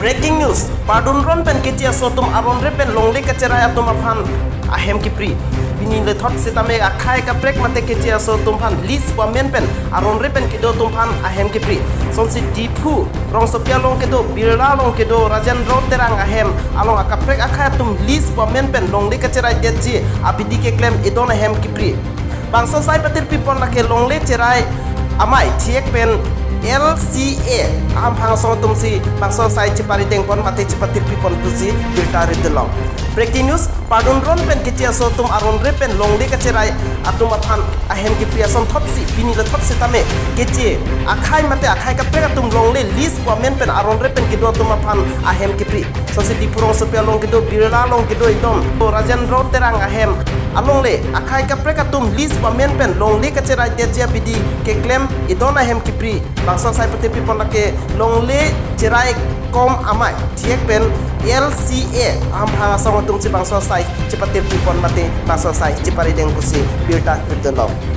Breaking news, padunron pen keche sotum Aronre pen longle kachera atum aphan ahem kepri. Bini le thot sitame akhai ka prek mate keche sotum phan lis wa men pen Aronre pen kedo tum phan ahem kepri. Sonsi dipu rong sopia long kedo birla long kedo rajan ro terang ahem along akaprek akhai tum lis wa men pen longle kachera deji abidi ke claim idon ahem kepri. Bangsa sai patir people la ke longle cerai amai thiek pen LCA aham phang tumsi bangso sai chipari tengpon mate chipatir pipon tusi biltari delong. Breaking news, padunron pen keche sotum Aronre pen longle kacerai atum aphan ahem kepri asom thotsi bini le thotsi tame keche akhai mate akhai ka pega tum longle list wa men pen Aronre pen kedo tum aphan ahem kepri. Sosi dipurong sopia long kedo birla long kedo idom rajan ro terang ahem alongle akhai ka pega tum list wa men pen longle kacerai deja bidi ke claim idona ahem kepri. Bangsa sai pati people lake longle cerai kom amai thiek pen LCA aham phang asong tum si bangsa sai chipati people mate bangsa sai chipari deng kusi bilta delong.